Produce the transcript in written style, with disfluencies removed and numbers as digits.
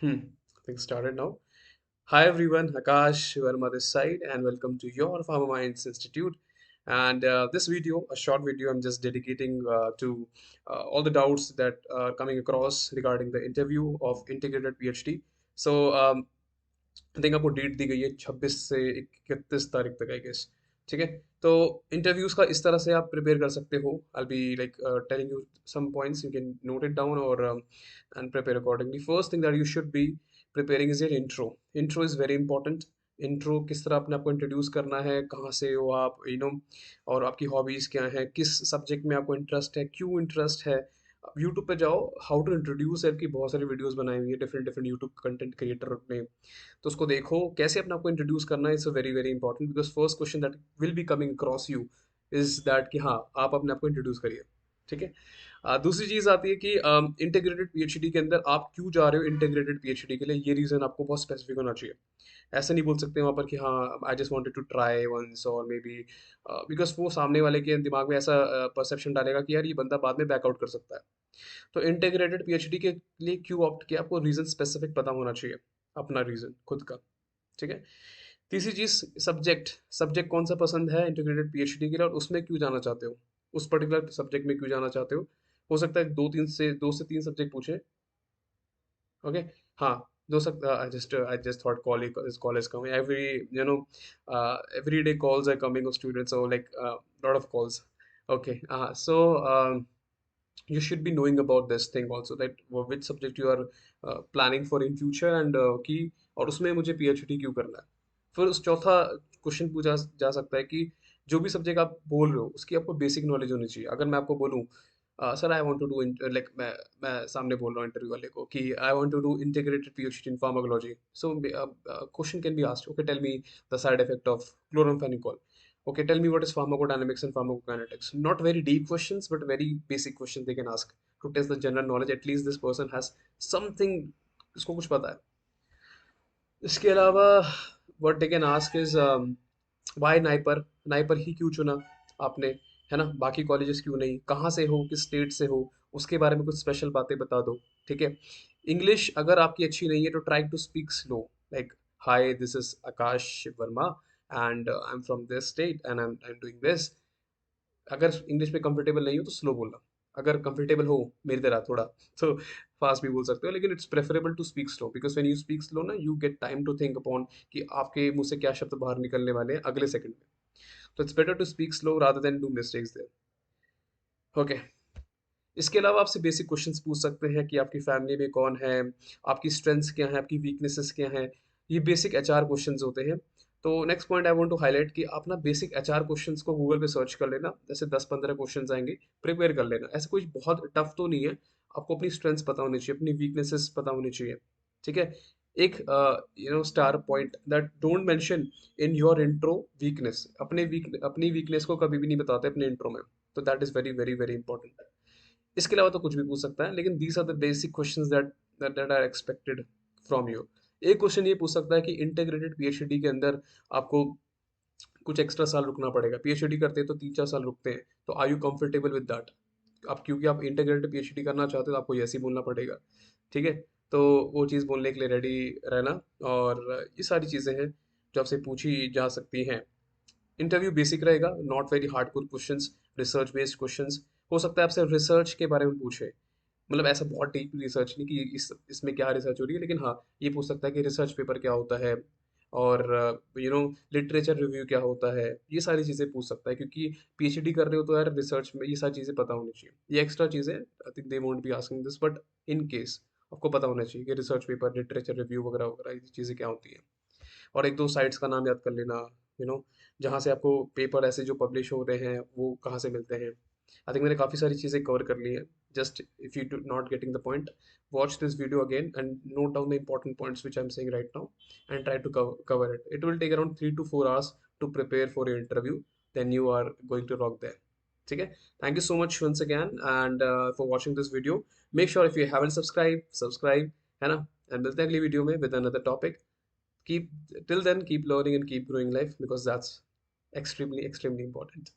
Hmm. I think started now. Hi everyone, Akash Verma this side, and welcome to your Pharma Minds Institute. And this video, a short video, I'm just dedicating to all the doubts that are coming across regarding the interview of integrated PhD. So I think आपको date दी गई है 26 से 31 तारीख तक I guess. ठीक है। तो interviews का इस तरह से आप प्रिपेयर कर सकते हो। I be like telling you some points, you can note it down और and prepare accordingly. First thing that you should be preparing is your intro. Intro is very important. Intro किस तरह अपने आपको introduce करना है, कहाँ से हो आप, और आपकी हॉबीज़ क्या हैं, किस सब्जेक्ट में आपको इंटरेस्ट है, क्यों इंटरेस्ट है। यूट्यूब पे जाओ, हाउ टू इंट्रोड्यूस की बहुत सारी वीडियोस बनाई हुई है different different YouTube content creator ने। तो उसको देखो कैसे अपने आपको इंट्रोड्यूस करना है। It's very very important because first question that will be coming across you is that कि हाँ, आप अपने आपको इंट्रोड्यूस करिए। ठीक है। दूसरी चीज़ आती है कि इंटीग्रेटेड पीएचडी के अंदर आप क्यों जा रहे हो इंटीग्रेटेड पीएचडी के लिए, ये रीज़न आपको बहुत स्पेसिफिक होना चाहिए। ऐसे नहीं बोल सकते वहाँ पर कि हाँ I just wanted to try once और मे बी, बिकॉज वो सामने वाले के दिमाग में ऐसा परसेप्शन डालेगा कि यार ये बंदा बाद में बैकआउट कर सकता है। तो इंटीग्रेटेड पीएचडी के लिए क्यों ऑप्ट किया, आपको रीज़न स्पेसिफिक पता होना चाहिए, अपना रीज़न खुद का। ठीक है। तीसरी चीज़, सब्जेक्ट। सब्जेक्ट कौन सा पसंद है इंटीग्रेटेड पीएचडी के लिए और उसमें क्यों जाना चाहते हो, उस पर्टिकुलर सब्जेक्ट में क्यों जाना चाहते हो सकता है दो से तीन सब्जेक्ट पूछे। ओके। हाँ, दो सब। I just thought call is coming every, every day calls are coming of students, so like lot of calls. Okay. You should be knowing about this thing also, that which subject you are planning for in future and कि और उसमें मुझे PhD क्यों करना है। फिर उस चौथा क्वेश्चन पूछा जा सकता है कि जो भी सब्जेक्ट आप बोल रहे हो उसकी आपको बेसिक नॉलेज होनी चाहिए। अगर मैं आपको बोलूँ sir I want to do like मैं सामने बोल रहा हूँ इंटरव्यू वाले को कि I want to do integrated PhD in pharmacology, so question can be asked, okay tell me the side effect of chloramphenicol. Okay, tell me what is pharmacodynamics and pharmacokinetics. Not very deep questions, but very basic questions they can ask to test the general knowledge. At least this person has something, इसको कुछ पता है। इसके अलावा what they can ask is why NIPER, NIPER ही क्यों चुना आपने, है ना, बाकी कॉलेजेस क्यों नहीं, कहाँ से हो, किस स्टेट से हो, उसके बारे में कुछ स्पेशल बातें बता दो। ठीक है। इंग्लिश अगर आपकी अच्छी नहीं है तो try to speak slow, like hi this is Akash Verma and I am from this state and I am doing this. अगर इंग्लिश में कंफर्टेबल नहीं हो तो स्लो बोलना। अगर कंफर्टेबल हो मेरी तरह थोड़ा तो फास्ट भी बोल सकते हो, लेकिन it's preferable to speak slow because when you speak slow ना you get time to think upon कि आपके मुंह से क्या शब्द बाहर निकलने वाले हैं अगले सेकंड में। तो it's better to speak slow rather than do mistakes there. Okay. इसके अलावा आपसे बेसिक क्वेश्चंस पूछ सकते हैं कि आपकी फैमिली में कौन है, आपकी स्ट्रेंथ्स क्या हैं, आपकी वीकनेसेस क्या हैं। ये बेसिक एचआर क्वेश्चंस होते हैं। तो next point I want to highlight कि आप ना बेसिक एचआर क्वेश्चंस को गूगल पे सर्च कर लेना, जैसे 10-15 क्वेश्चंस आएंगे, प्रिपेयर कर लेना। ऐसा कोई बहुत टफ तो नहीं है। आपको अपनी स्ट्रेंथ्स पता होनी चाहिए, अपनी वीकनेसेस पता होनी चाहिए। ठीक है। एक star point that don't mention in your intro weakness. अपनी वीकनेस को कभी भी नहीं बताते अपने इंट्रो में। तो that is very very very important. इसके अलावा तो कुछ भी पूछ सकता है, लेकिन these are the basic questions that are expected from you. एक क्वेश्चन ये पूछ सकता है कि इंटीग्रेटेड पीएचडी के अंदर आपको कुछ एक्स्ट्रा साल रुकना पड़ेगा। पीएचडी करते हैं तो 3-4 साल रुकते हैं, तो are you comfortable with that. आप क्योंकि आप इंटीग्रेटेड पीएचडी करना चाहते हो तो आपको यस ही बोलना पड़ेगा। ठीक है। तो वो चीज़ बोलने के लिए रेडी रहना। और ये सारी चीज़ें हैं जो आपसे पूछी जा सकती हैं। इंटरव्यू बेसिक रहेगा, not very hardcore questions, research based questions. हो सकता है आपसे रिसर्च के बारे में पूछे, मतलब ऐसा बहुत डीप रिसर्च नहीं कि इसमें क्या रिसर्च हो रही है, लेकिन हाँ ये पूछ सकता है कि रिसर्च पेपर क्या होता है और लिटरेचर रिव्यू क्या होता है। ये सारी चीज़ें पूछ सकता है क्योंकि पीएचडी कर रहे हो तो यार रिसर्च में ये सारी चीज़ें पता होनी चाहिए। ये एक्स्ट्रा चीज़ें I think they won't be asking this, but in case आपको पता होना चाहिए कि रिसर्च पेपर, लिटरेचर रिव्यू वगैरह वगैरह ये चीज़ें क्या होती हैं। और एक दो साइट्स का नाम याद कर लेना, जहाँ से आपको पेपर ऐसे जो पब्लिश हो रहे हैं वो कहाँ से मिलते हैं। आई थिंक मैंने काफ़ी सारी चीज़ें कवर कर ली हैं। Just if you do not getting the point, watch this video again and note down the important points which I'm saying right now and try to cover it. It will take around 3 to 4 hours to prepare for your interview. Then you are going to rock there. ठीक है। Thank you so much once again and for watching this video. Make sure if you haven't subscribe, है ना। And मिलते हैं अगली video में with another topic. Keep till then, keep learning and keep growing life because that's extremely extremely important.